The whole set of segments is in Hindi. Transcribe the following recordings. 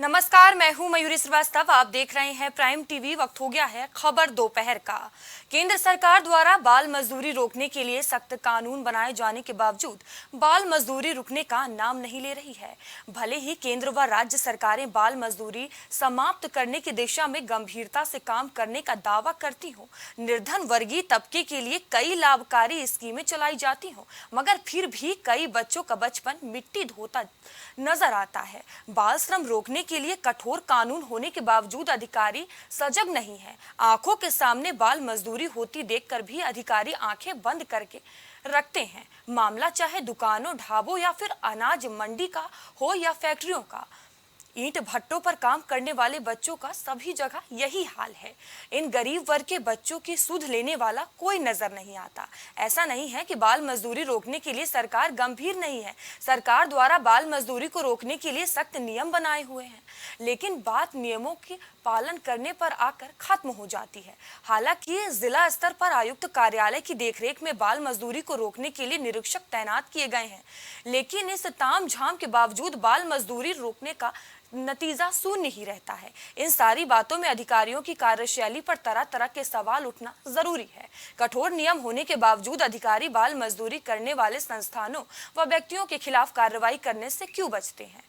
नमस्कार, मैं हूं मयूरी श्रीवास्तव। आप देख रहे हैं प्राइम टीवी। वक्त हो गया है खबर दोपहर का। केंद्र सरकार द्वारा बाल मजदूरी रोकने के लिए सख्त कानून बनाए जाने के बावजूद बाल मजदूरी रुकने का नाम नहीं ले रही है। भले ही केंद्र व राज्य सरकारें बाल मजदूरी समाप्त करने की दिशा में गंभीरता से काम करने का दावा करती हो, निर्धन वर्गीय तबके के लिए कई लाभकारी स्कीमें चलाई जाती हो, मगर फिर भी कई बच्चों का बचपन मिट्टी धोता नजर आता है। बाल श्रम रोकने के लिए कठोर कानून होने के बावजूद अधिकारी सजग नहीं है। आंखों के सामने बाल मजदूरी होती देखकर भी अधिकारी आंखें बंद करके रखते हैं। मामला चाहे दुकानों, ढाबों या फिर अनाज मंडी का हो या फैक्ट्रियों का, ईंट भट्टों पर काम करने वाले बच्चों का सभी जगह यही हाल है। इन गरीब वर्ग के बच्चों की सुध लेने वाला कोई नजर नहीं आता। ऐसा नहीं है कि बाल मजदूरी रोकने के लिए सरकार गंभीर नहीं है। सरकार द्वारा बाल मजदूरी को रोकने के लिए सख्त नियम बनाए हुए हैं, लेकिन बात नियमों की पालन करने पर आकर खत्म हो जाती है। हालांकि जिला स्तर पर आयुक्त कार्यालय की देखरेख में बाल मजदूरी को रोकने के लिए निरीक्षक तैनात किए गए हैं, लेकिन इस तामझाम के बावजूद बाल मजदूरी रोकने का नतीजा शून्य ही रहता है। इन सारी बातों में अधिकारियों की कार्यशैली पर तरह तरह के सवाल उठना जरूरी है। कठोर नियम होने के बावजूद अधिकारी बाल मजदूरी करने वाले संस्थानों व व्यक्तियों के खिलाफ कार्रवाई करने से क्यों बचते हैं?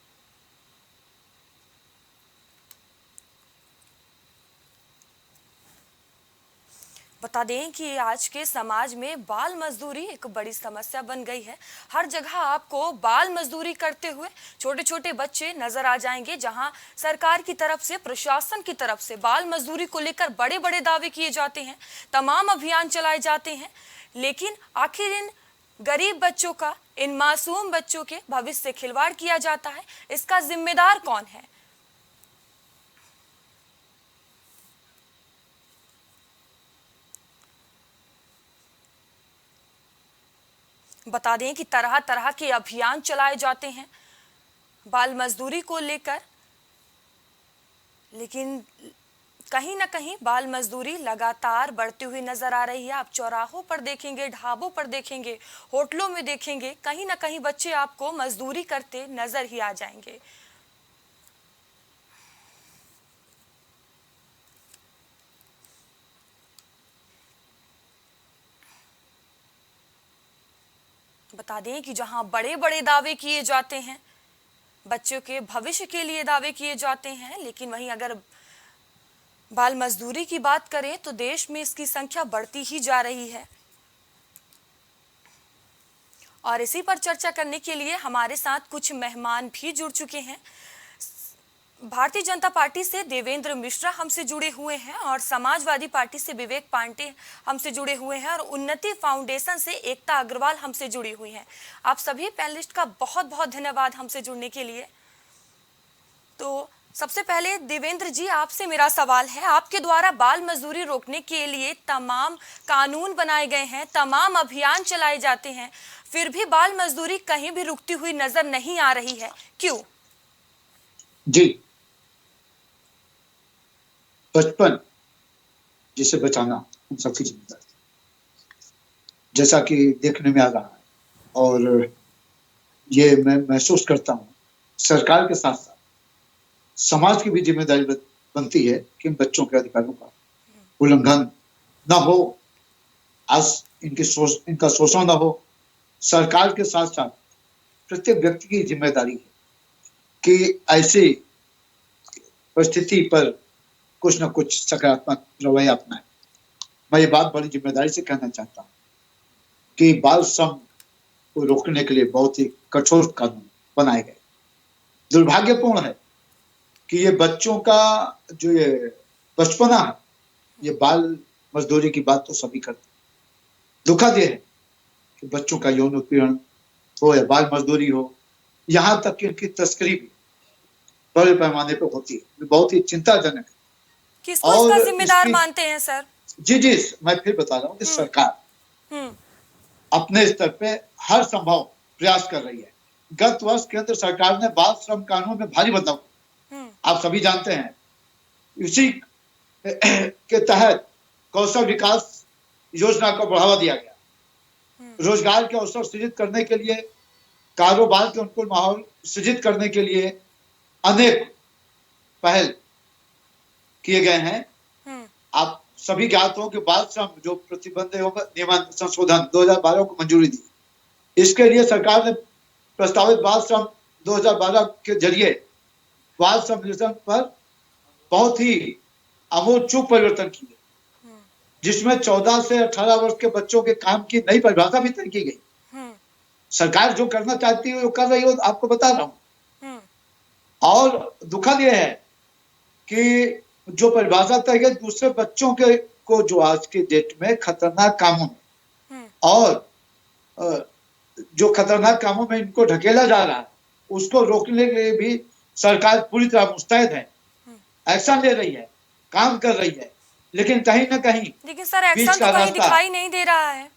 बता दें कि आज के समाज में बाल मजदूरी एक बड़ी समस्या बन गई है। हर जगह आपको बाल मजदूरी करते हुए छोटे छोटे बच्चे नजर आ जाएंगे, जहां सरकार की तरफ से, प्रशासन की तरफ से बाल मजदूरी को लेकर बड़े बड़े दावे किए जाते हैं, तमाम अभियान चलाए जाते हैं, लेकिन आखिर इन गरीब बच्चों का, इन मासूम बच्चों के भविष्य से खिलवाड़ किया जाता है। इसका जिम्मेदार कौन है? बता दें कि तरह तरह के अभियान चलाए जाते हैं बाल मजदूरी को लेकर, लेकिन कहीं ना कहीं बाल मजदूरी लगातार बढ़ती हुई नजर आ रही है। आप चौराहों पर देखेंगे, ढाबों पर देखेंगे, होटलों में देखेंगे, कहीं ना कहीं बच्चे आपको मजदूरी करते नजर ही आ जाएंगे। बता दें कि जहां बड़े बड़े दावे किए जाते हैं, बच्चों के भविष्य के लिए दावे किए जाते हैं, लेकिन वहीं अगर बाल मजदूरी की बात करें तो देश में इसकी संख्या बढ़ती ही जा रही है। और इसी पर चर्चा करने के लिए हमारे साथ कुछ मेहमान भी जुड़ चुके हैं। भारतीय जनता पार्टी से देवेंद्र मिश्रा हमसे जुड़े हुए हैं और समाजवादी पार्टी से विवेक पांडे हमसे जुड़े हुए हैं और उन्नति फाउंडेशन से एकता अग्रवाल हमसे जुड़ी हुई हैं। आप सभी पैनलिस्ट का बहुत बहुत धन्यवाद हमसे जुड़ने के लिए। तो सबसे पहले देवेंद्र जी, आपसे मेरा सवाल है, आपके द्वारा बाल मजदूरी रोकने के लिए तमाम कानून बनाए गए हैं, तमाम अभियान चलाए जाते हैं, फिर भी बाल मजदूरी कहीं भी रुकती हुई नजर नहीं आ रही है, क्यों? जी, बचपन जिसे बचाना हम सबकी जिम्मेदारी है, जैसा कि देखने में आ रहा है। और ये मैं महसूस करता हूँ, सरकार के साथ साथ समाज की भी जिम्मेदारी बनती है कि इन बच्चों के अधिकारों का उल्लंघन ना हो, आज इनका शोषण ना हो। सरकार के साथ साथ प्रत्येक व्यक्ति की जिम्मेदारी है कि ऐसी परिस्थिति पर कुछ न कुछ सकारात्मक रवैया अपनाए। मैं ये बात बड़ी जिम्मेदारी से कहना चाहता हूँ कि बाल श्रम को रोकने के लिए बहुत ही कठोर कानून बनाए गए। दुर्भाग्यपूर्ण है कि ये बच्चों का जो ये बचपना है, ये बाल मजदूरी की बात तो सभी करते हैं। दुखद ये है कि बच्चों का यौन उत्पीड़न हो या बाल मजदूरी हो, यहाँ तक कि उनकी तस्करी भी बड़े पैमाने पर होती है। बहुत ही चिंताजनक है। किसको इसका जिम्मेदार मानते हैं सर? जी, मैं फिर बता रहा हूँ कि सरकार अपने स्तर पे हर संभव प्रयास कर रही है। गत वर्ष केंद्र सरकार ने बाल श्रम कानून में भारी बदलाव, आप सभी जानते हैं। इसी के तहत कौशल विकास योजना को बढ़ावा दिया गया। रोजगार के अवसर सृजित करने के लिए, कारोबार के अनुकूल माहौल सृजित करने के लिए अनेक पहल किए गए हैं। हम्म। आप सभी ज्ञात हो कि बाल श्रम जो प्रतिबंध एवं नियमन संशोधन 2012 को मंजूरी दी, इसके लिए सरकार ने प्रस्तावित बाल श्रम 2012 के जरिए बाल श्रम नियंत्रण पर बहुत ही आमूलचूल परिवर्तन किए, जिसमें 14 से 18 वर्ष के बच्चों के काम की नई परिभाषा भी तय की गई। सरकार जो करना चाहती है वो कर रही हो, आपको बता रहा हूं। और दुखद यह है कि जो परिभाषा तय है दूसरे बच्चों के को जो आज के डेट में खतरनाक कामों में और जो खतरनाक कामों में इनको ढकेला जा रहा है, उसको रोकने के लिए भी सरकार पूरी तरह मुस्तैद है, एक्शन ले रही है, काम कर रही है, लेकिन कहीं ना कहीं लेकिन सर एक्शन तो कहीं दिखाई नहीं दे रहा है।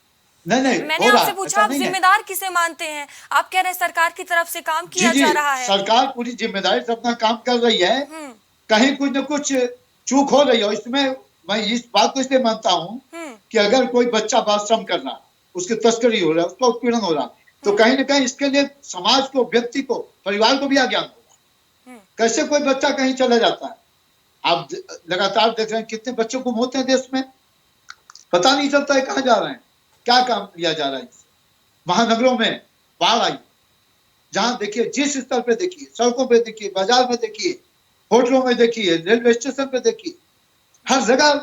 नहीं मैंने आपसे पूछा आप जिम्मेदार किसे मानते हैं, आप कह रहे हैं सरकार की तरफ से काम किया जा रहा है। सरकार पूरी जिम्मेदारी से अपना काम कर रही है, कहीं कुछ न कुछ चूक हो रही है। इसमें मैं इस बात को इसलिए मानता हूँ कि अगर कोई बच्चा बाल श्रम कर रहा, उसकी तस्करी हो रहा है, उसका उत्पीड़न हो रहा, तो कहीं ना कहीं इसके लिए समाज को, व्यक्ति को, परिवार को भी अज्ञान होगा। कैसे कोई बच्चा कहीं चला जाता है? आप लगातार देख रहे हैं कितने बच्चे गुम होते हैं देश में, पता नहीं चलता है कहाँ जा रहे हैं, क्या काम किया जा रहा है। महानगरों में बाढ़ आई, जहां देखिए, जिस स्तर पे देखिए, सड़कों पे देखिए, बाजार में देखिए, होटलों में देखिए, रेलवे स्टेशन पे देखिए, हर जगह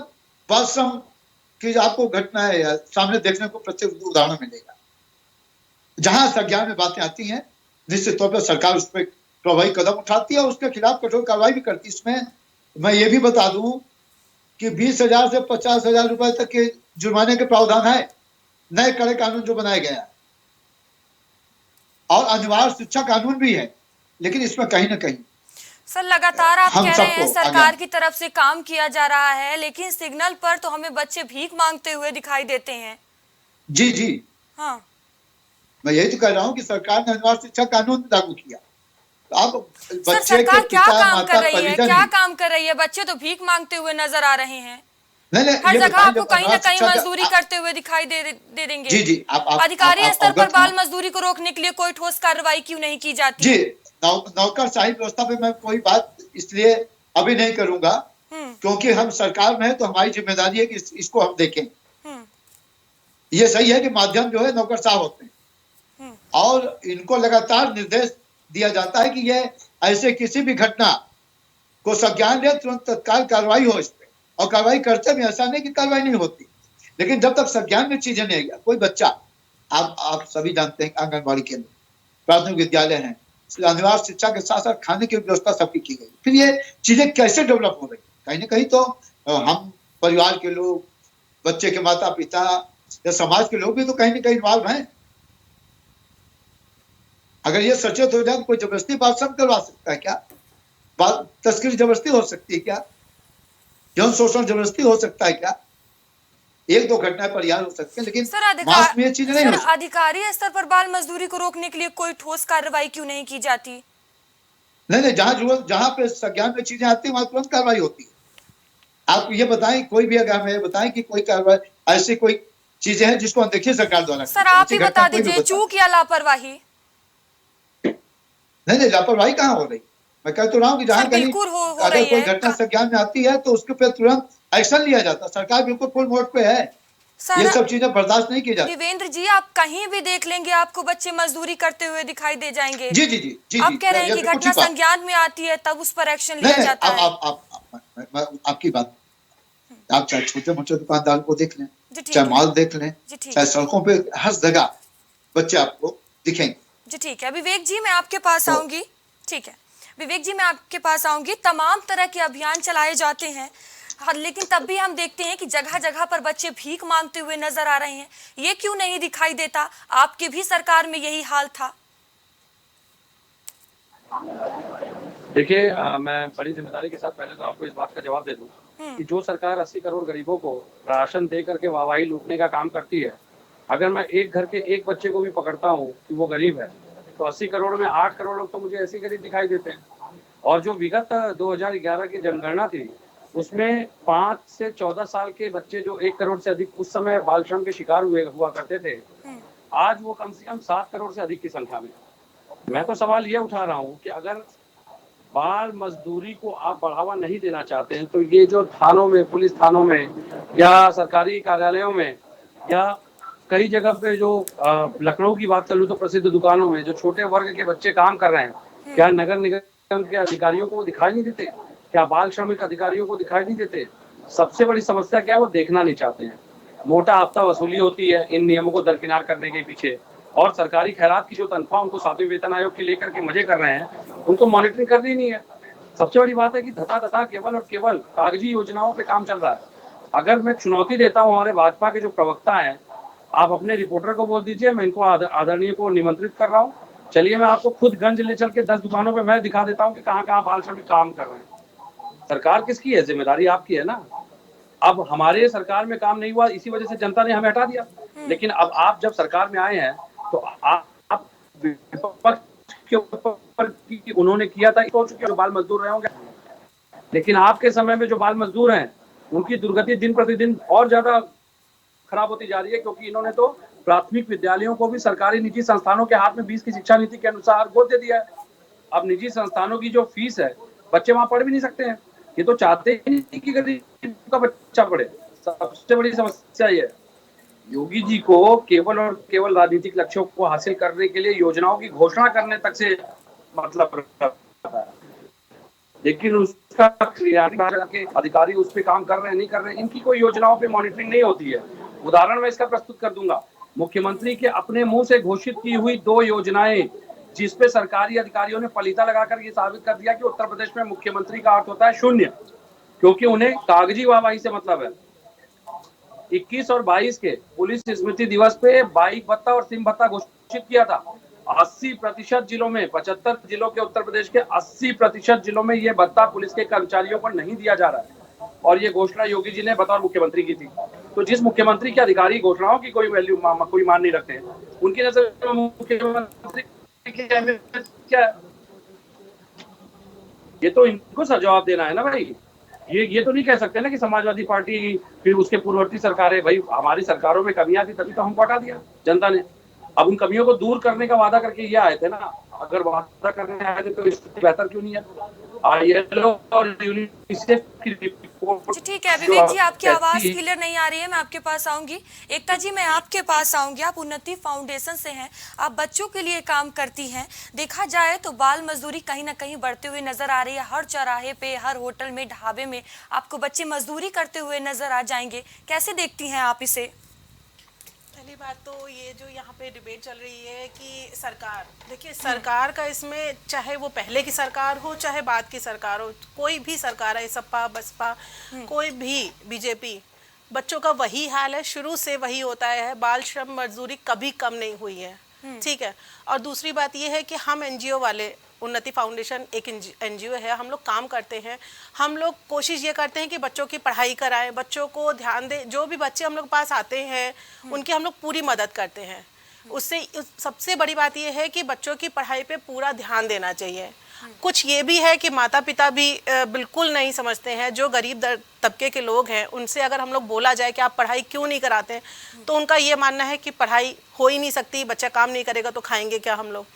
बाल श्रम की आपको घटनाएं सामने देखने को प्रत्येक उदाहरण मिलेगा। जहां संज्ञान में बातें आती हैं, निश्चित तौर पर सरकार उस पर प्रभावी कदम उठाती है और उसके खिलाफ कठोर कार्रवाई भी करती है। इसमें मैं ये भी बता दूं कि 20,000 से 50,000 रुपए तक के जुर्माने के प्रावधान है नए कड़े कानून जो बनाया गया, और अनिवार्य शिक्षा कानून भी है। लेकिन इसमें कहीं ना कहीं सर लगातार आप कह रहे हैं सरकार की तरफ से काम किया जा रहा है, लेकिन सिग्नल पर तो हमें बच्चे भीख मांगते हुए दिखाई देते हैं। जी हाँ, मैं यही तो कह रहा हूँ कि सरकार ने अनिवार्य शिक्षा कानून लागू किया। अब सर सरकार क्या काम कर रही है, क्या काम कर रही है? बच्चे तो भीख मांगते हुए नजर आ रहे हैं। नहीं, हर जगह आपको कहीं ना कहीं मजदूरी करते हुए दिखाई दे देंगे। जी अधिकारी स्तर पर बाल मजदूरी को रोकने के लिए कोई ठोस कार्रवाई क्यों नहीं की जाती? जी, नौकरशाही व्यवस्था पे मैं कोई बात इसलिए अभी नहीं करूंगा क्योंकि हम सरकार में है, तो हमारी जिम्मेदारी है कि इसको हम देखें। ये सही है कि माध्यम जो है नौकरशाह होते हैं और इनको लगातार निर्देश दिया जाता है कि ये ऐसे किसी भी घटना को संज्ञान ले, तुरंत तत्काल कार्रवाई हो इस पे, और कार्रवाई करते भी, ऐसा नहीं कि कार्रवाई नहीं होती। लेकिन जब तक संज्ञान में चीजें नहीं आई, कोई बच्चा, आप सभी जानते हैं आंगनबाड़ी केंद्र, प्राथमिक विद्यालय हैं, अनिवार्य शिक्षा के साथ साथ खाने की व्यवस्था सबकी की गई, फिर ये चीजें कैसे डेवलप हो रही? कहीं ना कहीं तो हम परिवार के लोग, बच्चे के माता पिता या समाज के लोग भी तो कहीं ना कहीं इन्वॉल्व हैं। अगर ये सचेत हो जाए तो कोई जबरदस्ती बाल श्रम करवा सकता है क्या? बाल तस्करी जबरदस्ती हो सकती है क्या? यौन शोषण जबरदस्ती हो सकता है क्या? एक दो घटनाएं परिहार हो सकती है, लेकिन मास में ये चीजें नहीं हो सकती। अधिकारी स्तर पर बाल मजदूरी को रोकने के लिए कोई ठोस कार्रवाई क्यों नहीं की जाती? नहीं, जहां पे संज्ञान में चीजें आती है वहां तुरंत कार्रवाई होती है। आप ये बताएं, कोई भी अगर हमें बताएं कि कोई कार्रवाई ऐसी कोई चीजें हैं जिसको देखिए सरकार द्वारा। सर आप ही बता दीजिए, चूक या लापरवाही? नहीं, लापरवाही कहाँ हो रही? मैं कह तो रहा हूँ कि जहाँ कहीं अगर कोई घटना संज्ञान में आती है तो उसके पे तुरंत एक्शन लिया जाता है। सरकार बिल्कुल फुल मोड पे है, ये सब चीजें बर्दाश्त नहीं की जाती। देवेंद्र जी, आप कहीं भी देख लेंगे आपको बच्चे मजदूरी करते हुए दिखाई दे जाएंगे। जी आप कह रहे हैं कि घटना संज्ञान में आती है तब उस पर एक्शन लिया जाता है। आपकी बात, आप चाहे छोटे मोटे दुकानदार को देख लें, चाहे मॉल देख लें, चाहे सड़कों पे, हर जगह बच्चे आपको दिखेंगे। जी ठीक है विवेक जी, मैं आपके पास आऊंगी। ठीक है विवेक जी, मैं आपके पास आऊंगी। तमाम तरह के अभियान चलाए जाते हैं, लेकिन तब भी हम देखते हैं कि जगह जगह पर बच्चे भीख मांगते हुए नजर आ रहे हैं। ये क्यों नहीं दिखाई देता? आपकी भी सरकार में यही हाल था। देखिए, मैं बड़ी जिम्मेदारी के साथ पहले तो आपको इस बात का जवाब दे दूं कि जो सरकार 80 करोड़ गरीबों को राशन दे करके वाहवाही लूटने का काम करती है, अगर मैं एक घर के एक बच्चे को भी पकड़ता हूं कि वो गरीब है, तो 80 करोड़ में 8 करोड़ लोग तो मुझे ऐसे गरीब दिखाई देते हैं। और जो विगत 2011 की जनगणना थी, उसमें 5 से 14 साल के बच्चे जो 1 करोड़ से अधिक उस समय बाल श्रम के शिकार हुआ करते थे, आज वो कम से कम 7 करोड़ से अधिक की संख्या में। मैं तो सवाल ये उठा रहा हूँ कि अगर बाल मजदूरी को आप बढ़ावा नहीं देना चाहते हैं, तो ये जो थानों में, पुलिस थानों में या सरकारी कार्यालयों में या कई जगह पे जो लखनऊ की बात करूँ तो प्रसिद्ध दुकानों में जो छोटे वर्ग के बच्चे काम कर रहे हैं, क्या नगर निगम के अधिकारियों को दिखाई नहीं देते? क्या बाल श्रमिक अधिकारियों को दिखाई नहीं देते? सबसे बड़ी समस्या क्या है, वो देखना नहीं चाहते हैं। मोटा हफ्ता वसूली होती है इन नियमों को दरकिनार करने के पीछे, और सरकारी खैरात की जो तनख्वाह उनको 7वें वेतन आयोग की लेकर के मजे कर रहे हैं, उनको मॉनिटरिंग करनी नहीं है। सबसे बड़ी बात है कि धता केवल और केवल कागजी योजनाओं पे काम चल रहा है। अगर मैं चुनौती देता हूँ हमारे भाजपा के जो प्रवक्ता हैं, आप अपने रिपोर्टर को बोल दीजिए, मैं इनको आदरणीय को निमंत्रित कर रहा हूँ, चलिए मैं आपको खुद गंज ले चल के 10 दुकानों पे मैं दिखा देता हूँ कि कहाँ कहाँ बाल श्रमिक काम कर रहे हैं। सरकार किसकी है? जिम्मेदारी आपकी है ना। अब हमारे सरकार में काम नहीं हुआ, इसी वजह से जनता ने हमें हटा दिया। लेकिन अब आप जब सरकार में आए हैं तो आप विपक्ष के ऊपर उन्होंने किया था, सोच चुके जो बाल मजदूर रहे होंगे, लेकिन आपके समय में जो बाल मजदूर हैं उनकी दुर्गति दिन प्रतिदिन और ज्यादा खराब होती जा रही है, क्योंकि इन्होंने तो प्राथमिक विद्यालयों को भी सरकारी निजी संस्थानों के हाथ में 20 की शिक्षा नीति के अनुसार गोद दे दिया है। अब निजी संस्थानों की जो फीस है, बच्चे वहां पढ़ भी नहीं सकते हैं। ये तो चाहते ही नहीं कि गरीब का बच्चा पढ़े। सबसे बड़ी समस्या ये है। योगी जी को केवल और केवल राजनीतिक लक्ष्यों को हासिल करने के लिए योजनाओं की घोषणा करने तक से मतलब रहता है, लेकिन उसका क्रियान्वयन के अधिकारी उस पर काम कर रहे हैं नहीं कर रहे हैं, इनकी कोई योजनाओं पे मॉनिटरिंग नहीं होती है। उदाहरण मैं इसका प्रस्तुत कर दूंगा। मुख्यमंत्री के अपने मुंह से घोषित की हुई 2 योजनाएं, जिसपे सरकारी अधिकारियों ने पलीता लगाकर ये साबित कर दिया कि उत्तर प्रदेश में मुख्यमंत्री का अर्थ होता है शून्य, क्योंकि उन्हें कागजी वाहवाही से मतलब है। 21 और 22 के पुलिस स्मृति दिवस पे बाइक भत्ता और सिम भत्ता घोषित किया था। 80% जिलों में, 75 जिलों के उत्तर प्रदेश के 80% जिलों में ये भत्ता पुलिस के कर्मचारियों को नहीं दिया जा रहा है, और ये घोषणा योगी जी ने बतौर मुख्यमंत्री की थी। तो जिस मुख्यमंत्री के अधिकारी घोषणाओं की कोई वैल्यू, कोई मान नहीं रखते हैं, उनकी नजर में मुख्यमंत्री की अहमियत क्या है? ये तो इनको सर जवाब देना है ना भाई। ये तो नहीं कह सकते ना कि समाजवादी पार्टी फिर उसके पूर्ववर्ती सरकार है। भाई हमारी सरकारों में कमियां थी, तभी तो हमको हटा दिया जनता ने। अब उन कमियों को दूर करने का वादा करके ये आए थे ना। अगर वादा करने आए थे तो इससे बेहतर क्यों नहीं है? ILO और यूनिसेफ की रिपोर्ट। जी ठीक है विवेक जी, आपकी आवाज क्लियर नहीं आ रही है, मैं आपके पास आऊंगी। एकता जी, मैं आपके पास आऊंगी। आप उन्नति फाउंडेशन से हैं, आप बच्चों के लिए काम करती हैं। देखा जाए तो बाल मजदूरी कहीं ना कहीं बढ़ते हुए नजर आ रही है। हर चौराहे पे, हर होटल में, ढाबे में आपको बच्चे मजदूरी करते हुए नजर आ जाएंगे। कैसे देखती हैं आप इसे? पहली बात तो ये जो यहाँ पे डिबेट चल रही है कि सरकार, देखिए सरकार का इसमें, चाहे वो पहले की सरकार हो चाहे बाद की सरकार हो, कोई भी सरकार है, सपा बसपा कोई भी, बीजेपी, बच्चों का वही हाल है, शुरू से वही होता है। बाल श्रम मजदूरी कभी कम नहीं हुई है, ठीक है। और दूसरी बात ये है कि हम NGO वाले, उन्नति फाउंडेशन एक NGO है, हम लोग काम करते हैं। हम लोग कोशिश ये करते हैं कि बच्चों की पढ़ाई कराएं, बच्चों को ध्यान दें। जो भी बच्चे हम लोग पास आते हैं उनकी हम लोग पूरी मदद करते हैं। उससे सबसे बड़ी बात ये है कि बच्चों की पढ़ाई पे पूरा ध्यान देना चाहिए। कुछ ये भी है कि माता पिता भी बिल्कुल नहीं समझते हैं। जो गरीब तबके के लोग हैं उनसे अगर हम लोग बोला जाए कि आप पढ़ाई क्यों नहीं कराते हैं, तो उनका ये मानना है कि पढ़ाई हो ही नहीं सकती, बच्चा काम नहीं करेगा तो खाएंगे क्या हम लोग।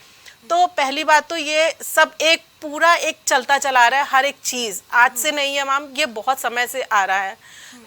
तो पहली बात तो ये सब एक पूरा एक चलता चला रहा है, हर एक चीज़ आज से नहीं है मैम, ये बहुत समय से आ रहा है,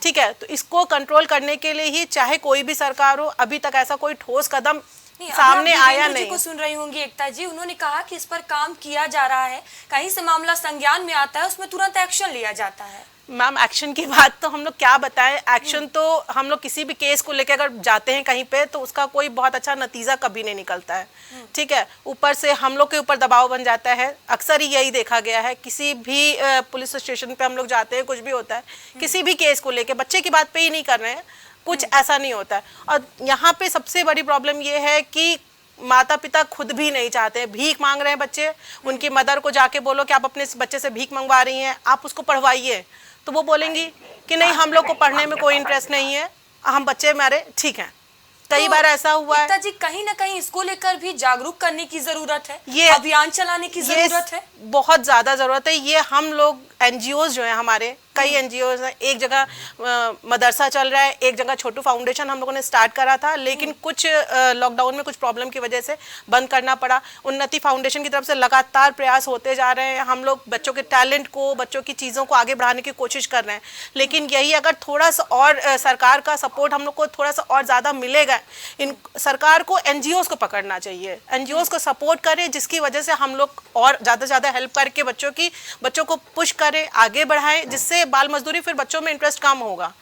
ठीक है। तो इसको कंट्रोल करने के लिए ही चाहे कोई भी सरकार हो, अभी तक ऐसा कोई ठोस कदम सामने आया नहीं। को सुन रही होंगी एकता जी, उन्होंने कहा कि इस पर काम किया जा रहा है, कहीं से मामला संज्ञान में आता है उसमें तुरंत एक्शन लिया जाता है। मैम एक्शन की बात तो हम लोग क्या बताएं, एक्शन तो हम लोग किसी भी केस को लेकर अगर जाते हैं कहीं पे तो उसका कोई बहुत अच्छा नतीजा कभी नहीं निकलता है, ठीक है। ऊपर से हम लोग के ऊपर दबाव बन जाता है। अक्सर ही यही देखा गया है, किसी भी पुलिस स्टेशन पे हम लोग जाते हैं, कुछ भी होता है, किसी भी केस को लेकर बच्चे की बात पे ही नहीं कर रहे हैं, कुछ ऐसा नहीं होता है। और यहाँ पे सबसे बड़ी प्रॉब्लम ये है कि माता पिता खुद भी नहीं चाहते, भीख मांग रहे हैं बच्चे। उनकी मदर को जाके बोलो कि आप अपने बच्चे से भीख मंगवा रही हैं, आप उसको पढ़वाइए, तो वो बोलेंगी कि नहीं हम लोग को पढ़ने में कोई इंटरेस्ट नहीं है, हम बच्चे हमारे ठीक हैं। कई बार ऐसा हुआ है। जी कहीं ना कहीं इसको लेकर भी जागरूक करने की जरूरत है, ये अभियान चलाने की जरूरत है, बहुत ज्यादा जरूरत है। ये हम लोग NGOs जो है हमारे कई एनजीओ हैं, एक जगह मदरसा चल रहा है, एक जगह छोटू फाउंडेशन हम लोगों ने स्टार्ट करा था, लेकिन कुछ लॉकडाउन में कुछ प्रॉब्लम की वजह से बंद करना पड़ा। उन्नति फाउंडेशन की तरफ से लगातार प्रयास होते जा रहे हैं, हम लोग बच्चों के टैलेंट को, बच्चों की चीज़ों को आगे बढ़ाने की कोशिश कर रहे हैं। लेकिन यही अगर थोड़ा सा और सरकार का सपोर्ट हम लोग को थोड़ा सा और ज़्यादा मिलेगा, इन सरकार को एनजीओज को पकड़ना चाहिए, एनजीओज को सपोर्ट करें, जिसकी वजह से हम लोग और ज़्यादा से ज़्यादा हेल्प करके बच्चों को पुश करें, आगे बढ़ाएं, जिससे बाल मजदूरी फिर बच्चों में इंटरेस्ट कम होगा।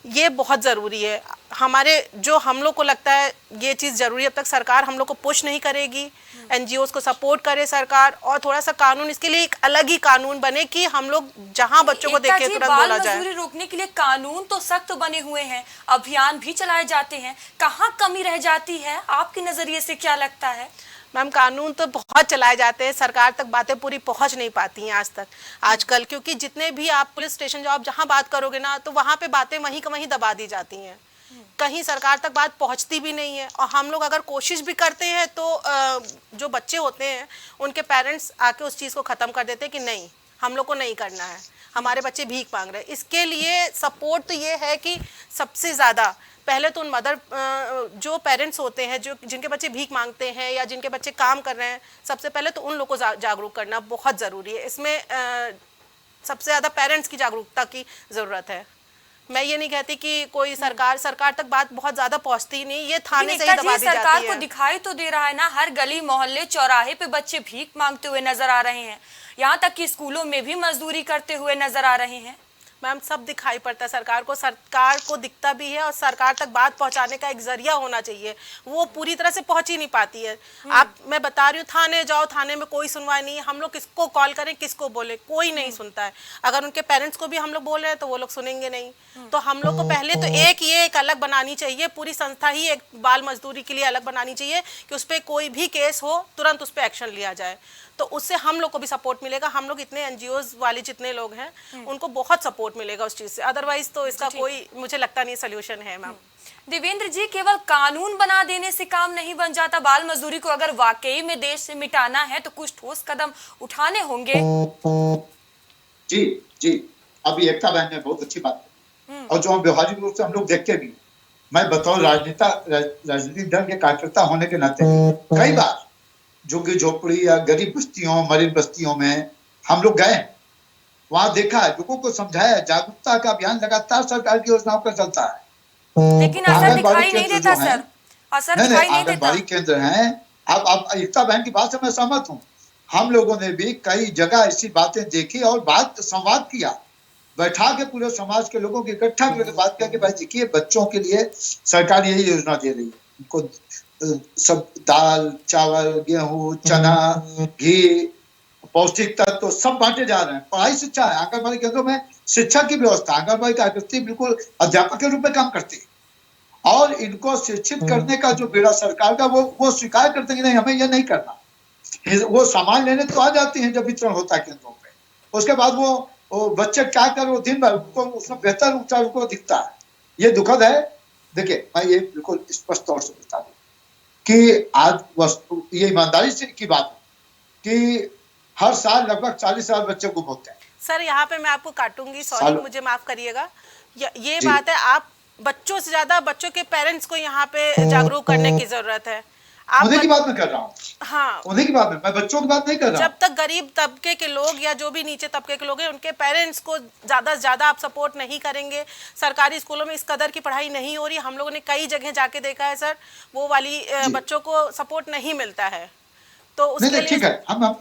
ये बहुत ज़रूरी है। हमारे जो हम लोग को लगता है ये चीज़ ज़रूरी है, अब तक सरकार हम लोग को पुश नहीं करेगी, एनजीओज को सपोर्ट करे सरकार, और थोड़ा सा कानून, इसके लिए एक अलग ही कानून बने कि हम लोग जहां बच्चों को देखे तुरंत बोला जाए। बाल मजदूरी रोकने के लिए कानून तो सख्त बने हुए हैं, अभियान भी चलाए जाते हैं, कहाँ कमी रह जाती है आपके नजरिए से, क्या लगता है? मैम, कानून तो बहुत चलाए जाते हैं, सरकार तक बातें पूरी पहुंच नहीं पाती हैं आज तक आजकल, क्योंकि जितने भी आप पुलिस स्टेशन जाओ, आप जहां बात करोगे ना, तो वहां पे बातें वहीं का वहीं दबा दी जाती हैं, कहीं सरकार तक बात पहुंचती भी नहीं है। और हम लोग अगर कोशिश भी करते हैं तो जो बच्चे होते हैं उनके पेरेंट्स आके उस चीज़ को ख़त्म कर देते हैं कि नहीं, हम लोग को नहीं करना है, हमारे बच्चे भीख मांग रहे हैं। इसके लिए सपोर्ट तो ये है कि सबसे ज़्यादा पहले तो उन जो पेरेंट्स होते हैं, जो जिनके बच्चे भीख मांगते हैं या जिनके बच्चे काम कर रहे हैं, सबसे पहले तो उन लोग को जागरूक करना बहुत ज़रूरी है। इसमें सबसे ज़्यादा पेरेंट्स की जागरूकता की ज़रूरत है। मैं ये नहीं कहती कि कोई सरकार तक बात बहुत ज़्यादा पहुंचती ही नहीं, ये थाने से ही दबा दी जाती है। सरकार को दिखाई तो दे रहा है ना, हर गली मोहल्ले चौराहे पे बच्चे भीख मांगते हुए नजर आ रहे हैं, यहाँ तक कि स्कूलों में भी मजदूरी करते हुए नजर आ रहे हैं। मैम, सब दिखाई पड़ता है सरकार को दिखता भी है, और सरकार तक बात पहुंचाने का एक जरिया होना चाहिए, वो पूरी तरह से पहुंच ही नहीं पाती है। मैं बता रही हूँ, थाने जाओ, थाने में कोई सुनवाई नहीं है, हम लोग किसको कॉल करें, किसको बोले, कोई नहीं सुनता है। अगर उनके पेरेंट्स को भी हम लोग बोल रहे हैं तो वो लोग सुनेंगे नहीं। तो हम लोग को पहले तो एक अलग बनानी चाहिए, पूरी संस्था ही एक बाल मजदूरी के लिए अलग बनानी चाहिए कि उस पर कोई भी केस हो तुरंत उस पर एक्शन लिया जाए, तो उससे हम लोग को भी सपोर्ट मिलेगा। हम लोग इतने एनजीओज वाले जितने लोग हैं उनको बहुत सपोर्ट मिलेगा उस चीज़ से, अदरवाइज तो इसका कोई मुझे लगता नहीं सल्यूशन है। मैम देवेंद्र जी, केवल कानून बना देने से काम नहीं बन जाता, बाल मजदूरी को अगर वाकई में देश से मिटाना है तो कुछ ठोस कदम उठाने होंगे। जी जी, अभी एकता बहन ने बहुत अच्छी बात की, और जो हम व्यवहारिक रूप से हम लोग देखते भी, मैं बतौर राजनीतिक दल के कार्यकर्ता होने के नाते कई बार झुग्गी झोपड़ी या गरीब बस्तियों, मरीन बस्तियों में हम लोग गए, वहां देखा है, लोगों को समझाया, जागरूकता का अभियान लगातार सरकार की योजनाओं पर चलता है, लेकिन असर दिखाई नहीं देता सर, असर दिखाई नहीं देता। आंगनबाड़ी केंद्र हैं। अब एकता बहन की बात से मैं सहमत हूँ, हम लोगों ने भी कई जगह ऐसी बातें देखी और संवाद किया, बैठा के पूरे समाज के लोगों को इकट्ठा करके बात करके, भाई देखिए बच्चों के लिए सरकार यही योजना दे रही है, उनको सब दाल, चावल, गेहूं, चना, घी, पौष्टिक तत्व तो सब बांटे जा रहे हैं। पढ़ाई शिक्षा है, आंगनबाड़ी केंद्रों में शिक्षा की व्यवस्था, आंगनबाड़ी कार्यकर्ती बिल्कुल अध्यापक के रूप में काम करती है, और इनको शिक्षित करने का जो बेड़ा सरकार का, वो स्वीकार करते हैं कि नहीं, हमें ये नहीं करना। वो सामान लेने तो आ जाती हैं जब वितरण होता है केंद्रों पे, उसके बाद वो बच्चे क्या कर, वो दिन भर उनको उसमें बेहतर उपचार उनको दिखता है। ये दुखद है। देखिए, मैं ये बिल्कुल स्पष्ट तौर से बता दूं कि आज वस्तु ये ईमानदारी से की बात है कि हर साल लगभग 40,000 बच्चे गुम होते हैं। सर, यहाँ पे मैं आपको काटूंगी, सॉरी, मुझे माफ करिएगा। ये बात है, आप बच्चों से ज्यादा बच्चों के पेरेंट्स को यहाँ पे जागरूक करने की जरूरत है। उन्हीं की बात मैं कर रहा हूँ। हाँ, उन्हीं की बात मैं बच्चों की बात नहीं कर रहा। जब तक गरीब तबके के लोग या जो भी नीचे तबके के लोग हैं, उनके पेरेंट्स को ज्यादा से ज्यादा आप सपोर्ट नहीं करेंगे। सरकारी स्कूलों में इस कदर की पढ़ाई नहीं हो रही, हम लोगों ने कई जगह जाके देखा है सर, वो वाली बच्चों को सपोर्ट नहीं मिलता है। तो उसके लिए ठीक है, हम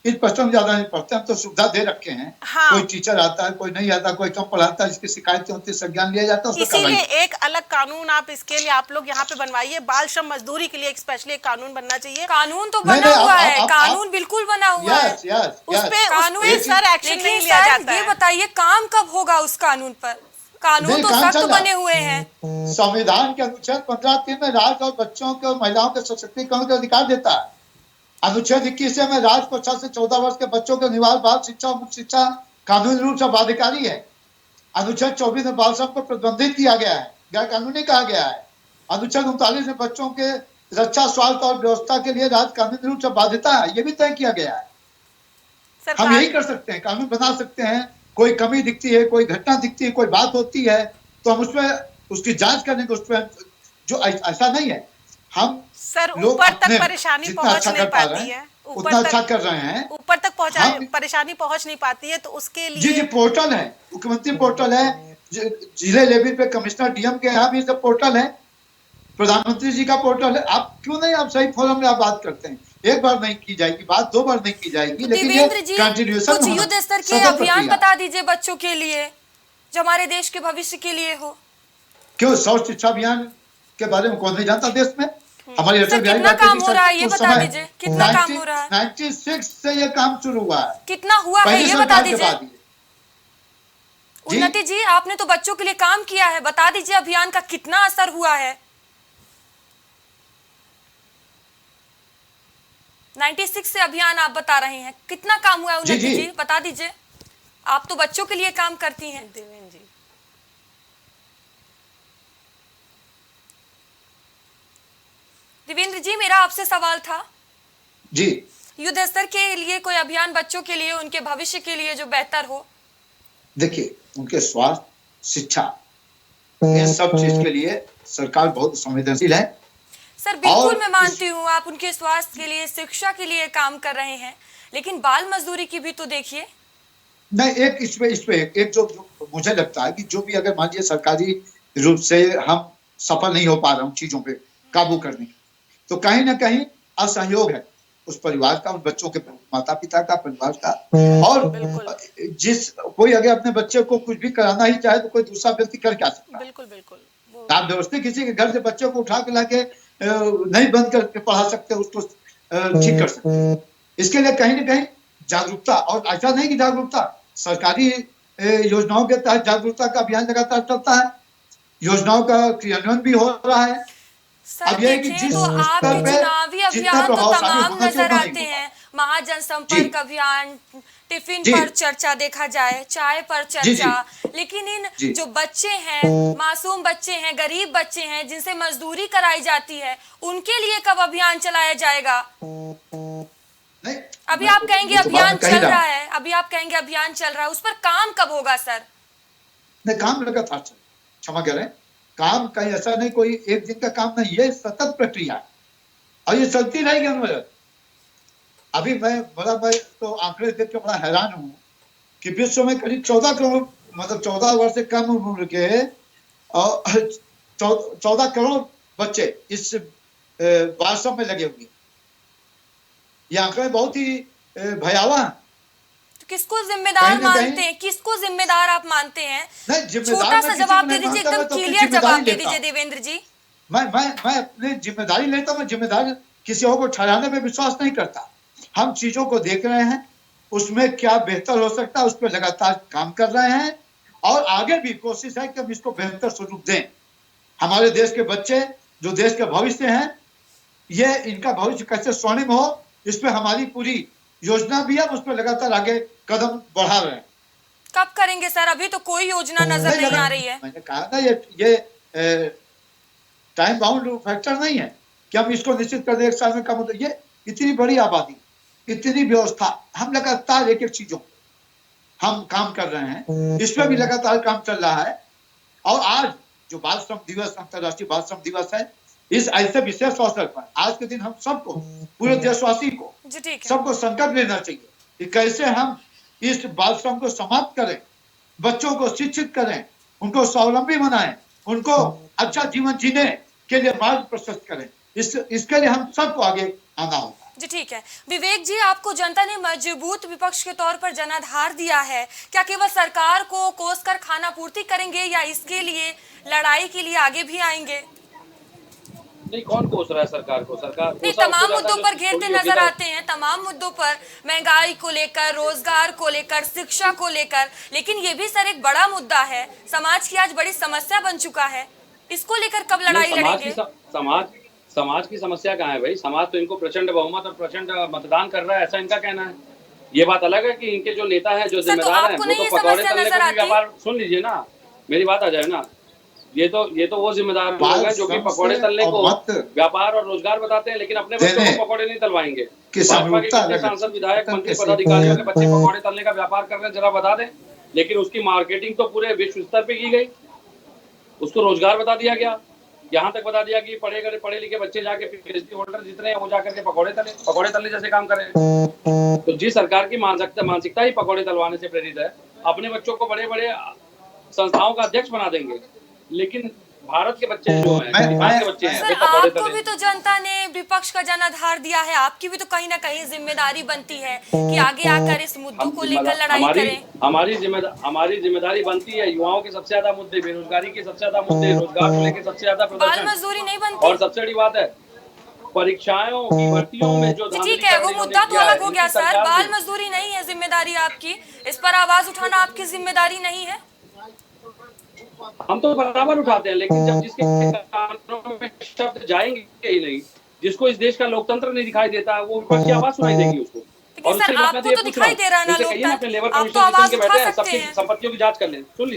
इस प्रश्न में ज्यादा नहीं पढ़ते, हम तो सुविधा दे रखे हैं। हाँ। कोई टीचर आता है, कोई नहीं आता, कोई कम पढ़ाता है, जिसकी शिकायतें होती है संज्ञान लिया जाता है। इसीलिए एक अलग कानून आप इसके लिए आप लोग यहाँ पे बनवाइए, बाल श्रम मजदूरी के लिए एक स्पेशली एक कानून बनना चाहिए। कानून तो बना हुआ है, कानून बिल्कुल बना हुआ है, उस पे सर एक्शन नहीं लिया जाता है। ये बताइए काम कब होगा उस कानून पर? कानून तो सख्त बने हुए हैं। संविधान के अनुच्छेद 15(3) में राज्य और बच्चों के और महिलाओं के सशक्तिकरण का अधिकार देता है। अनुच्छेद 21 में राज्य को 6 से 14 वर्ष के बच्चों के निवास, बाल शिक्षा और मुक्त शिक्षा कानूनी रूप से बाध्यकारी है। अनुच्छेद 24 में बाल श्रम को प्रतिबंधित किया गया है, गैर कानूनी कहा गया है। अनुच्छेद 39 में बच्चों के रक्षा, स्वास्थ्य और व्यवस्था के लिए राज्य कानूनी रूप से बाध्यता है, ये भी तय किया गया है। हम यही कर सकते हैं, कानून बना सकते हैं, कोई कमी दिखती है, कोई घटना दिखती है, कोई बात होती है, तो हम उसमें उसकी जांच करने को, उसमें जो ऐसा नहीं है, हम सर लोग ऊपर तक अपने परेशानी जितना पहुंच अच्छा नहीं कर पा रहे पाती हैं है, उतना अच्छा कर रहे हैं। ऊपर तक पहुंचा हम परेशानी पहुंच नहीं पाती है, तो उसके जी लिए पोर्टल है, मुख्यमंत्री पोर्टल है, जिले लेवल पे कमिश्नर डीएम के यहाँ भी सब पोर्टल है, प्रधानमंत्री जी का पोर्टल है। आप क्यों नहीं, आप सही फोरम में आप बात करते हैं, एक बार नहीं की जाएगी बात, 2 बार नहीं की जाएगी, तो लेकिन ये देवेंद्र जी कंटिन्यूएशन कुछ होना, युद्ध स्तर के सतत अभियान प्रक्रिया। बता दीजिए बच्चों के लिए, जो हमारे देश के भविष्य के लिए हो। क्यों सर्व शिक्षा अभियान के बारे में कौन नहीं जानता देश में? हमारी सर, अटल बिहारी कितना काम वाजपेयी हो रहा है ये उस बता समय दीजिए, कितना काम हो रहा है? 96 से ये काम शुरू हुआ है, कितना हुआ है पहली ये बता सरकार के दीजिए। बाद ये। जी? उन्नति जी, आपने तो बच्चों के लिए काम किया है, बता दीजिए अभियान का कितना असर हुआ है? 96 से अभियान आप बता रहे हैं, कितना काम हुआ है जी, उन्नति जी। जी, बता दीजिए। आप तो बच्चों के लिए काम करती हैं। देवेंद्र जी देवेंद्र जी, मेरा आपसे सवाल था, जी युद्ध स्तर के लिए कोई अभियान बच्चों के लिए, उनके भविष्य के लिए जो बेहतर हो। देखिए, उनके स्वास्थ्य, शिक्षा, ये सब चीज के लिए सरकार बहुत संवेदनशील है। सर बिल्कुल और मैं मानती हूँ आप उनके स्वास्थ्य के लिए, शिक्षा के लिए काम कर रहे हैं, लेकिन बाल मजदूरी की भी तो देखिए। नहीं, एक इसपे एक जो मुझे लगता है कि जो भी अगर मान लीजिए सरकारी रूप से हम सफल नहीं हो पा रहे हैं चीजों पे काबू करने की, तो कहीं ना कहीं असहयोग है उस परिवार का, उन बच्चों के माता पिता का, परिवार का। और जिस कोई अगर अपने बच्चे को कुछ भी कराना ही चाहे तो कोई दूसरा व्यक्ति कर क्या सकता है? बिल्कुल बिल्कुल वो आप व्यवस्थित किसी के घर से बच्चे को उठा के लाके नहीं बंद करके पढ़ा सकते, उसको ठीक कर सकते। इसके लिए कहीं ना कहीं जागरूकता, और ऐसा नहीं कि जागरूकता, सरकारी योजनाओं के तहत जागरूकता का अभियान लगातार चलता है, योजनाओं का क्रियान्वयन भी हो रहा है। सर अब यह है कि देखिए, जिस तो स्तर आपके पे चुनावी जितना अभियान तो प्रभावशाली तमाम होना चाहिए नजर उतना आते नहीं हैं, महाजनसंपर्क अभियान, टिफिन जी। पर चर्चा देखा जाए, चाय पर जी, जी। चर्चा, लेकिन इन जी। जो बच्चे हैं, मासूम बच्चे हैं, गरीब बच्चे हैं, जिनसे मजदूरी कराई जाती है, उनके लिए कब अभियान चलाया जाएगा? नहीं, अभी मैं आप कहेंगे वो तो बात अभियान मैं कह चल रहा रहा हूं। है, अभी आप कहेंगे अभियान चल रहा है, उस पर काम कब होगा सर? नहीं, काम लगातार चल, क्षमा करें, काम कहीं ऐसा नहीं, कोई एक दिन का काम नहीं, ये सतत प्रक्रिया है और ये चलती रहेगी अनुमोदन। अभी मैं तो आंकड़े देख के बड़ा हैरान हूँ कि विश्व में करीब 14 करोड़, मतलब 14 वर्ष से कम उम्र के 14 करोड़ बच्चे इस बाल श्रम में लगे हुए हैं। ये आंकड़े बहुत ही भयावह हैं। तो किसको जिम्मेदार कहीं ना कहीं- मानते हैं, किसको जिम्मेदार आप मानते हैं? नहीं, जिम्मेदार छोटा मैं सा किसी जवाब को दे नहीं दीजिए, मानता, एकदम मैं तो अपनी क्लियर जवाब जिम्मेदारी दे लेता दीजिए हूं। देवेंद्र जी। मैं अपनी जिम्मेदारी लेता हूं, मैं जिम्मेदारी किसी और को ठहराने में विश्वास नहीं करता। हम चीजों को देख रहे हैं, उसमें क्या बेहतर हो सकता है उस पर लगातार काम कर रहे हैं और आगे भी कोशिश है कि हम इसको बेहतर स्वरूप दें। हमारे देश के बच्चे जो देश के भविष्य हैं, ये इनका भविष्य कैसे स्वर्णिम हो, इस पर हमारी पूरी योजना भी है, उस पर लगातार आगे कदम बढ़ा रहे हैं। कब करेंगे सर? अभी तो कोई योजना नजर नहीं आ रही है। मैंने कहा ना, ये टाइम बाउंड फैक्टर नहीं है कि हम इसको निश्चित कर दें 1 साल में कम हो। तो ये इतनी बड़ी आबादी, इतनी व्यवस्था, हम लगातार एक एक चीजों हम काम कर रहे हैं, इस पर भी लगातार काम चल रहा है। और आज जो बाल श्रम दिवस, अंतर्राष्ट्रीय बाल श्रम दिवस है, इस ऐसे विशेष अवसर पर आज के दिन हम सबको, पूरे देशवासी को, जी ठीक है। सबको संकल्प लेना चाहिए कि कैसे हम इस बाल श्रम को समाप्त करें, बच्चों को शिक्षित करें, उनको स्वावलंबी बनाएं, उनको अच्छा जीवन जीने के लिए मार्ग प्रशस्त करें। इसके लिए हम सबको आगे आना होगा। जी ठीक है। विवेक जी, आपको जनता ने मजबूत विपक्ष के तौर पर जनाधार दिया है, क्या केवल सरकार को कोस कर खाना पूर्ति करेंगे या इसके लिए लड़ाई के लिए आगे भी आएंगे? नहीं, कौन कोस रहा है सरकार को? सरकार नहीं, तमाम मुद्दों पर घेरते नजर आते हैं, तमाम मुद्दों पर, महंगाई को लेकर, रोजगार को लेकर, शिक्षा को लेकर, लेकिन ये भी सर एक बड़ा मुद्दा है, समाज की आज बड़ी समस्या बन चुका है, इसको लेकर कब लड़ाई लड़ेंगे? समाज की समस्या कहाँ है भाई? समाज तो इनको प्रचंड बहुमत और प्रचंड मतदान कर रहा है, ऐसा इनका कहना है। ये बात अलग है कि इनके जो नेता है, जो जिम्मेदार है, वो तो पकौड़े तलने को भी व्यापार, सुन लीजिए ना, मेरी बात आ जाए ना, ये तो वो जिम्मेदार लोग हैं जो कि पकौड़े तलने को व्यापार और रोजगार बताते हैं, लेकिन अपने बच्चों को पकौड़े नहीं तलवाएंगे। भाजपा के कितने सांसद, विधायक, मंत्री, पदाधिकारियों के बच्चे पकौड़े तलने का व्यापार कर रहे हैं, जरा बता दें। लेकिन उसकी मार्केटिंग तो पूरे विश्व स्तर पे की गई, उसको रोजगार बता दिया गया, यहाँ तक बता दिया कि पढ़े लिखे बच्चे जाके पीएचडी होल्डर जितने हैं वो जाकर के पकौड़े तलने जैसे काम करें। तो जिस सरकार की मानसिकता ही पकौड़े तलवाने से प्रेरित है, अपने बच्चों को बड़े बड़े संस्थाओं का अध्यक्ष बना देंगे, लेकिन भारत के बच्चे जो हैं, भारत के बच्चे हैं, सर, आपको भी तो जनता ने विपक्ष का जनाधार दिया है, आपकी भी तो कहीं ना कहीं जिम्मेदारी बनती है कि आगे आकर इस मुद्दों को लेकर लड़ाई करें। हमारी जिम्मेदारी बनती है, युवाओं के सबसे ज्यादा मुद्दे, बेरोजगारी के सबसे ज्यादा मुद्दे, रोजगार को लेकर सबसे ज्यादा बाल मजदूरी नहीं बनती। और सबसे बड़ी बात है परीक्षाओं की भर्तियों में जो ठीक है, वो मुद्दा तो अलग हो गया सर, बाल मजदूरी नहीं है जिम्मेदारी आपकी, इस पर आवाज उठाना आपकी जिम्मेदारी नहीं है। हम तो बराबर उठाते हैं, लेकिन जब जिसके कानों में शब्द जाएंगे ही नहीं, जिसको इस देश का लोकतंत्र नहीं दिखाई देता, वो विपक्ष की आवाज सुनाई देगी उसको। और सर, आपको तो दिखाई दे रहा है ना लोकतंत्र, आप तो आवाज उठा सकते हैं। संपत्तियों की जांच कर लें, सुन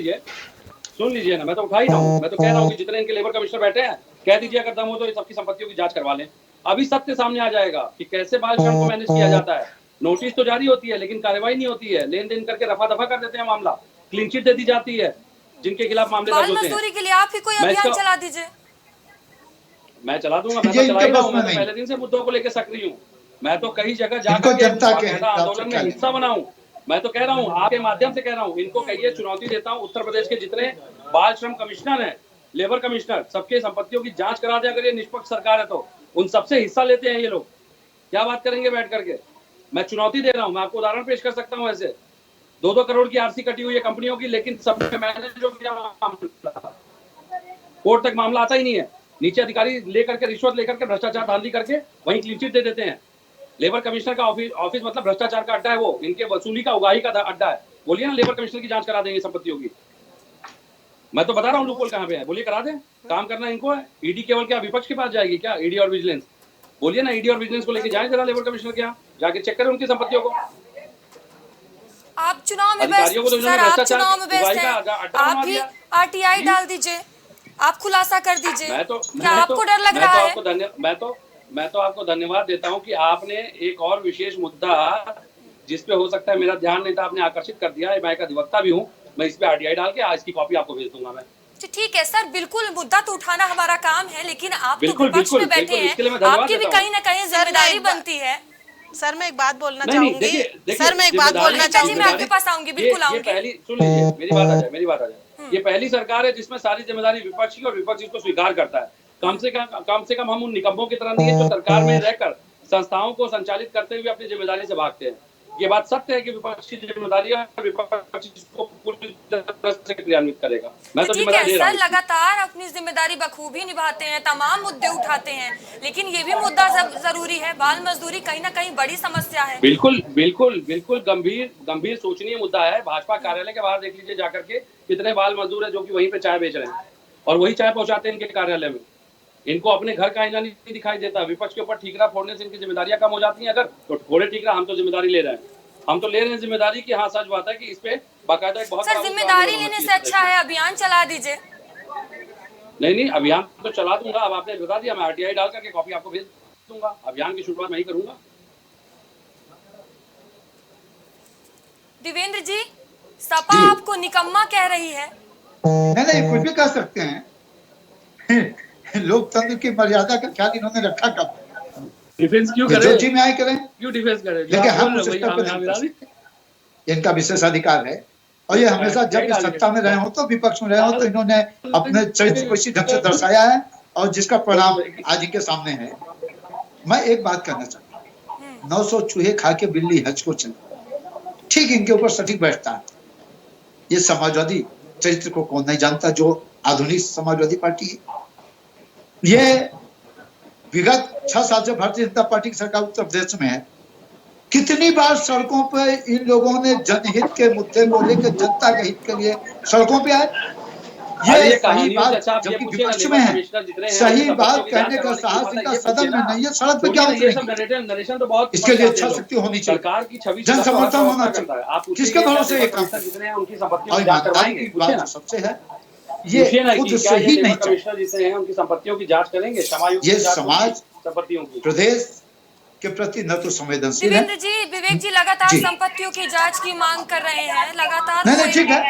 लीजिए ना, मैं तो उठा ही रहा हूँ। मैं तो कह रहा हूँ कि जितने इनके लेबर कमिश्नर बैठे हैं, कह दीजिए अगर दम हो तो सबकी संपत्तियों की जांच करवा लें। अभी सत्य सामने आ जाएगा कि कैसे बाल श्रम को मैनेज किया जाता है। नोटिस तो जारी होती है लेकिन कार्रवाई नहीं होती है, लेन देन करके रफा दफा कर देते हैं मामला, क्लीन चिट दे दी जाती है जिनके खिलाफ मामले दर्ज होते हैं। मजदूरी के लिए आप ही कोई अभियान चला दीजिए। मैं चला दूंगा, मैं तो चला ही रहा हूं, मैं तो पहले दिन से मुद्दों को लेकर सक्रिय हूं। मैं तो कई जगह जाकर जनता के आंदोलन में हिस्सा बना हूं। मैं तो कह रहा हूं, आपके माध्यम से कह रहा हूं, इनको कहिए, चुनौती देता हूं, उत्तर प्रदेश के जितने बाल श्रम कमिश्नर हैं, लेबर कमिश्नर, सबके संपत्तियों की जांच करा दे। अगर ये निष्पक्ष सरकार है तो उन सबसे हिस्सा लेते हैं ये लोग, क्या बात करेंगे बैठ करके। मैं चुनौती दे रहा हूं, मैं आपको उदाहरण पेश कर सकता हूं। ऐसे 2-2 करोड़ की आरसी कटी हुई है कंपनियों की, लेकिन सब में मैंने जो किया कोर्ट तक मामला आता ही नहीं है। नीचे अधिकारी लेकर के रिश्वत लेकर के भ्रष्टाचार धांधली करके वहीं क्लीन चिट दे देते हैं। लेबर कमिश्नर का ऑफिस मतलब भ्रष्टाचार का अड्डा है, वो इनके वसूली का उगाही का अड्डा है। बोलिए ना, लेबर कमिश्नर की जांच करा देंगे संपत्तियों की। मैं तो बता रहा हूँ लूपहोल कहाँ पे है, बोलिए करा दें। काम करना इनको है। ईडी केवल क्या विपक्ष के पास जाएगी क्या? ईडी और विजिलेंस, बोलिए ना, ईडी और विजिलेंस को लेके जाए जरा लेबर कमिश्नर के यहाँ, जाके चेक करें उनकी संपत्तियों को। आप चुनाव में व्यस्त सर, आप चुनाव में व्यस्त हैं, आप भी आरटीआई डाल दीजिए, आप खुलासा कर दीजिए। क्या आपको डर लग रहा है? मैं तो आपको धन्यवाद देता हूं कि आपने एक और विशेष मुद्दा जिसपे हो सकता है मेरा ध्यान नहीं था, आपने आकर्षित कर दिया है। मैं एक अधिवक्ता भी हूं, मैं इस पे आरटीआई डाल के आज की कॉपी आपको भेज दूंगा। मैं ठीक है सर, बिल्कुल मुद्दा तो उठाना हमारा काम है, लेकिन आप तो विपक्ष में बैठे हैं, आपकी भी कहीं ना कहीं जिम्मेदारी बनती है। सर मैं एक बात बोलना चाहूंगी। सर मैं एक बात बोलना चाहूंगी, मैं आपके पास आऊंगी, बिल्कुल आऊंगी। सुन लीजिए, मेरी बात आ जाए। ये पहली सरकार है जिसमें सारी जिम्मेदारी विपक्ष की और विपक्ष इसको स्वीकार करता है। कम से कम हम उन निकम्मों की तरह नहीं है जो सरकार में रहकर संस्थाओं को संचालित करते हुए अपनी जिम्मेदारी से भागते हैं। ये बात सत्य है कि विपक्ष की जिम्मेदारी है और विपक्ष इसको पूरी तरह से क्रियान्वित करेगा। मैं तो जिम्मेदारी ले रहा हूं। सर लगातार अपनी जिम्मेदारी बखूबी निभाते हैं, तमाम मुद्दे उठाते हैं, लेकिन ये भी मुद्दा जरूरी है। बाल मजदूरी कहीं ना कहीं बड़ी समस्या है। बिल्कुल गंभीर सोचनीय मुद्दा है। भाजपा कार्यालय के बाहर देख लीजिए जाकर के, कितने बाल मजदूर है जो कि वहीं पे चाय बेच रहे हैं और वही चाय पहुंचाते हैं इनके कार्यालय में। इनको अपने घर का आईना नहीं दिखाई देता। विपक्ष के ऊपर ठीकरा फोड़ने से इनकी जिम्मेदारियां कम हो जाती हैं। अगर तो थोड़े ठीकरा, हम तो जिम्मेदारी ले रहे हैं, हम तो ले रहे हैं जिम्मेदारी की। हाँ, सच बात है कि इस पे बाकायदा एक बहुत सर जिम्मेदारी लेने से अच्छा है अभियान चला दीजिए। नहीं, अभियान तो चला दूंगा। अब आपने बता दिया, मैं आरटीआई डाल करके कॉपी आपको भेज दूंगा। अभियान की शुरुआत मैं ही करूंगा। देवेंद्र जी, सपा आपको निकम्मा कह रही है। नहीं, कुछ भी कह सकते हैं। लोकतंत्र की मर्यादा का ख्याल इन्होंने रखा कब? डिफेंस क्यों करें? जो जी में आए करें, क्यों डिफेंस करें? लेकिन हम उस स्तर पर इनका विशेष अधिकार है। और ये हमेशा जब सत्ता में रहे हो तो विपक्ष में रहे हो तो इन्होंने अपने चरित्र को इसी ढंग से दर्शाया है और जिसका परिणाम आज इनके सामने है। मैं एक बात कहना चाहता हूँ, 900 चूहे खा के बिल्ली हज को चली, ठीक इनके ऊपर सटीक बैठता है। ये समाजवादी चरित्र को कौन नहीं जानता, जो आधुनिक समाजवादी पार्टी है। ये विगत 6 साल से भारतीय जनता पार्टी की सरकार उत्तर प्रदेश में है। कितनी बार सड़कों पर इन लोगों ने जनहित के मुद्दे को लेकर, जनता के हित के लिए सड़कों पे आए। ये सही बात, जबकि विपक्ष में है, सही बात कहने का साहस इनका सदन में नहीं है, सड़क पे क्या उतरेंगे? इसके लिए इच्छा शक्ति होनी चाहिए, जन समर्थन होना चाहिए। किसके भरोसे ये काम? और ईमानदारी की बात सबसे है, ये खुद से ही नहीं चाहिए। उनकी संपत्तियों की जांच करेंगे, ये समाज, प्रदेश के प्रति न तो संवेदनशील है। देवेंद्र जी, विवेक जी लगातार जी। संपत्तियों की जांच की मांग कर रहे हैं, लगातार नहीं वो नहीं, ठीक है,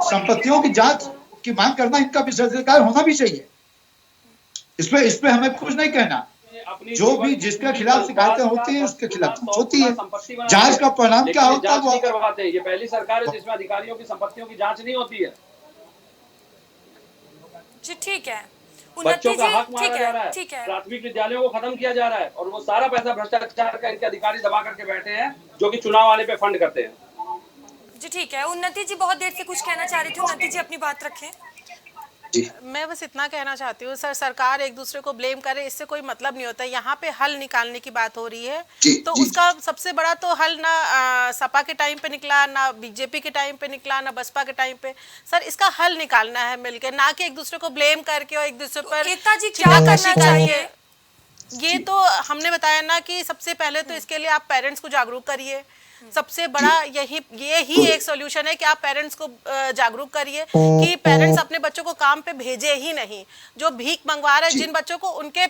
संपत्तियों की जांच की मांग करना इनका विशेषाधिकार होना भी चाहिए। इस पे हमें कुछ नहीं कहना। जो भी जिसके खिलाफ शिकायतें होती है उसके खिलाफ जांच होती है। जांच का परिणाम क्या होता है वो करवाते हैं। ये पहली सरकार है जिसमें अधिकारियों की संपत्तियों की जांच नहीं होती है। जी ठीक है, बच्चों उन्नति का जी, हक मारा जा रहा है, ठीक है। प्राथमिक विद्यालयों को खत्म किया जा रहा है और वो सारा पैसा भ्रष्टाचार का इनके अधिकारी दबा करके बैठे हैं जो कि चुनाव आने पे फंड करते हैं। जी ठीक है, उन्नति जी बहुत देर से कुछ कहना चाह रही थी, उन्नति जी अपनी बात रखें। जी। मैं बस इतना कहना चाहती हूँ सर, सरकार एक दूसरे को ब्लेम करे इससे कोई मतलब नहीं होता। यहाँ पे हल निकालने की बात हो रही है जी, तो जी, उसका सबसे बड़ा तो हल ना सपा के टाइम पे निकला, ना बीजेपी के टाइम पे निकला, ना बसपा के टाइम पे। सर इसका हल निकालना है मिलके, ना कि एक दूसरे को ब्लेम करके और एक दूसरे पर एकता जी क्या करना चाहिए? ये तो हमने बताया ना कि सबसे पहले तो इसके लिए आप पेरेंट्स को जागरूक करिए। सबसे बड़ा ये ही एक सॉल्यूशन है कि आप पेरेंट्स को जागरूक करिए कि पेरेंट्स अपने बच्चों को काम पे भेजे ही नहीं। जो भीख मंगवा रहे हैं जिन बच्चों को, उनके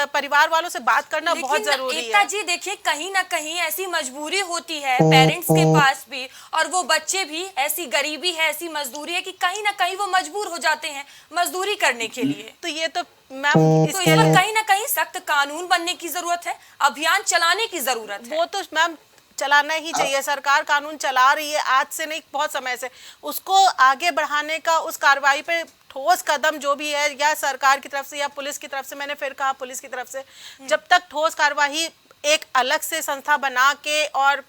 परिवार वालों से बात करना बहुत जरूरी है। एकता जी देखिए, कहीं ना कहीं ऐसी मजबूरी होती है पेरेंट्स के पास भी, और वो बच्चे भी, ऐसी गरीबी है, ऐसी मजदूरी है कि कहीं ना कहीं वो मजबूर हो जाते हैं मजदूरी करने के लिए। तो ये तो मैम तो इस पर कहीं ना कहीं सख्त कानून बनने की जरूरत है, अभियान चलाने की जरूरत है। वो तो मैम चलाना ही चाहिए। सरकार कानून चला रही है आज से नहीं, बहुत समय से। उसको आगे बढ़ाने का, उस कार्रवाई पे ठोस कदम जो भी है, या सरकार की तरफ से या पुलिस की तरफ से, मैंने फिर कहा पुलिस की तरफ से, जब तक ठोस कार्रवाई एक अलग से संस्था बना के, और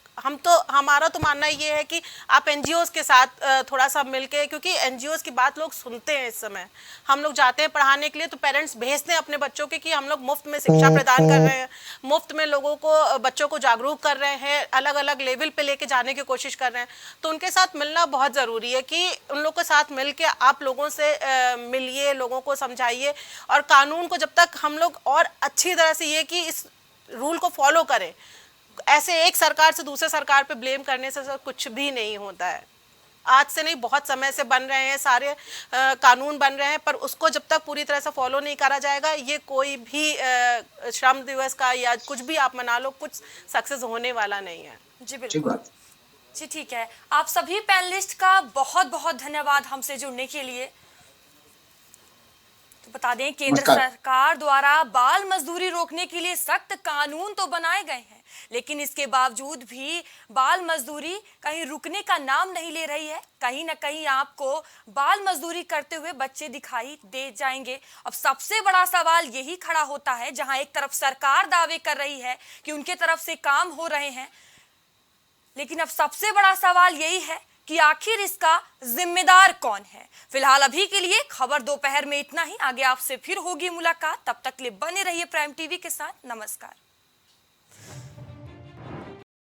हमारा तो मानना ये है कि आप एनजीओज के साथ थोड़ा सा मिलके, क्योंकि एनजीओज की बात लोग सुनते हैं। इस समय हम लोग जाते हैं पढ़ाने के लिए तो पेरेंट्स भेजते हैं अपने बच्चों के कि हम लोग मुफ्त में शिक्षा प्रदान कर रहे हैं, मुफ्त में लोगों को, बच्चों को जागरूक कर रहे हैं, अलग अलग लेवल पे लेके जाने की कोशिश कर रहे हैं। तो उनके साथ मिलना बहुत ज़रूरी है कि उन लोग के साथ मिल के आप लोगों से मिलिए, लोगों को समझाइए, और कानून को जब तक हम लोग और अच्छी तरह से, ये कि इस रूल को फॉलो करें। ऐसे एक सरकार से दूसरे सरकार पे ब्लेम करने से सर कुछ भी नहीं होता है। आज से नहीं, बहुत समय से बन रहे हैं सारे कानून बन रहे हैं, पर उसको जब तक पूरी तरह से फॉलो नहीं करा जाएगा, ये कोई भी श्रम दिवस का या कुछ भी आप मना लो, कुछ सक्सेस होने वाला नहीं है। जी बिल्कुल, जी ठीक है। आप सभी पैनलिस्ट का बहुत बहुत धन्यवाद हमसे जुड़ने के लिए। तो बता दें, केंद्र सरकार द्वारा बाल मजदूरी रोकने के लिए सख्त कानून तो बनाए गए हैं, लेकिन इसके बावजूद भी बाल मजदूरी कहीं रुकने का नाम नहीं ले रही है। कहीं ना कहीं आपको बाल मजदूरी करते हुए बच्चे दिखाई दे जाएंगे। अब सबसे बड़ा सवाल यही खड़ा होता है, जहां एक तरफ सरकार दावे कर रही है कि उनके तरफ से काम हो रहे हैं, लेकिन अब सबसे बड़ा सवाल यही है कि आखिर इसका जिम्मेदार कौन है। फिलहाल अभी के लिए खबर दोपहर में इतना ही। आगे आपसे फिर होगी मुलाकात, तब तक के लिए बने रहिए प्राइम टीवी के साथ। नमस्कार।